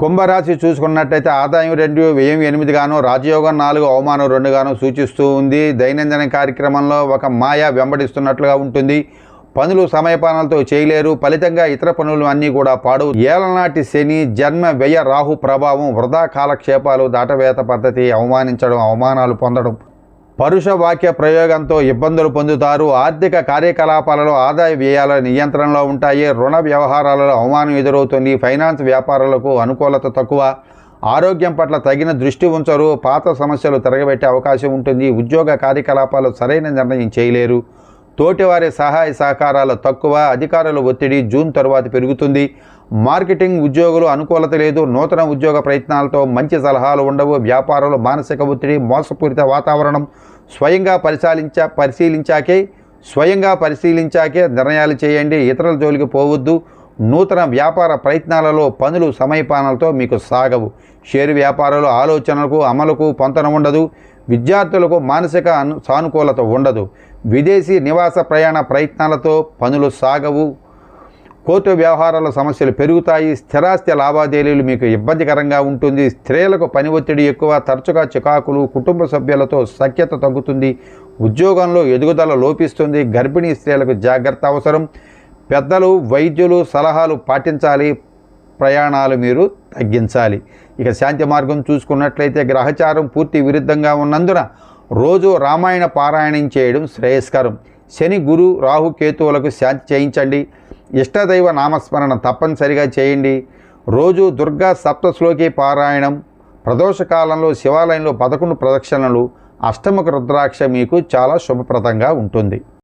కుంభరాశి చూసుకున్నట్లయితే ఆదాయం 2, వ్యయం 8 గాను, రాజయోగం 4, అవమానం 2 గాను సూచిస్తూ ఉంది. దైనందిన కార్యక్రమంలో ఒక మాయ వెంబడిస్తున్నట్లుగా ఉంటుంది. పనులు సమయపాలనతో చేయలేరు. ఫలితంగా ఇతర పనులు అన్నీ కూడా పాడవు. ఏలనాటి శని, జన్మ, వ్యయ, రాహు ప్రభావం, వృధా కాలక్షేపాలు, దాటవేత పద్ధతి, అవమానించడం, అవమానాలు పొందడం, పరుష వాక్య ప్రయోగంతో ఇబ్బందులు పొందుతారు. ఆర్థిక కార్యకలాపాలలో ఆదాయ వ్యయాల నియంత్రణలో ఉంటాయి. రుణ వ్యవహారాలలో అవమానం ఎదురవుతుంది. ఫైనాన్స్ వ్యాపారాలకు అనుకూలత తక్కువ. ఆరోగ్యం పట్ల తగిన దృష్టి ఉంచరు. పాత సమస్యలు తిరగబెట్టే అవకాశం ఉంటుంది. ఉద్యోగ కార్యకలాపాలు సరైన నిర్ణయం చేయలేరు. తోటివారి సహాయ సహకారాలు తక్కువ. అధికారుల ఒత్తిడి జూన్ తరువాత పెరుగుతుంది. మార్కెటింగ్ ఉద్యోగులు అనుకూలత లేదు. నూతన ఉద్యోగ ప్రయత్నాలతో మంచి సలహాలు ఉండవు. వ్యాపారంలో మానసిక ఒత్తిడి, మోసపూరిత వాతావరణం. స్వయంగా పరిశీలించాకే నిర్ణయాలు చేయండి. ఇతరుల జోలికి పోవద్దు. నూతన వ్యాపార ప్రయత్నాలలో పనులు సమయపాలనతో మీకు సాగవు. షేరు వ్యాపారాలు ఆలోచనలకు అమలుకు పొంతన ఉండదు. విద్యార్థులకు మానసిక సానుకూలత ఉండదు. విదేశీ నివాస ప్రయాణ ప్రయత్నాలతో పనులు సాగవు. కోర్టు వ్యవహారాల సమస్యలు పెరుగుతాయి. స్థిరాస్తి లావాదేవీలు మీకు ఇబ్బందికరంగా ఉంటుంది. స్త్రీలకు పని ఒత్తిడి ఎక్కువ. తరచుగా చికాకులు. కుటుంబ సభ్యులతో సఖ్యత తగ్గుతుంది. ఉద్యోగంలో ఎదుగుదల లోపిస్తుంది. గర్భిణీ స్త్రీలకు జాగ్రత్త అవసరం. పెద్దలు, వైద్యులు సలహాలు పాటించాలి. ప్రయాణాలు మీరు తగ్గించాలి. ఇక శాంతి మార్గం చూసుకున్నట్లయితే గ్రహచారం పూర్తి విరుద్ధంగా ఉన్నందున రోజు రామాయణ పారాయణం చేయడం శ్రేయస్కరం. శని, గురు, రాహు, కేతువులకు శాంతి చేయించండి. ఇష్టదైవ నామస్మరణ తప్పనిసరిగా చేయండి. రోజు దుర్గా సప్తశ్లోకి పారాయణం. ప్రదోషకాలంలో శివాలయంలో 11 ప్రదక్షిణలు, అష్టముఖ రుద్రాక్ష మీకు చాలా శుభప్రదంగా ఉంటుంది.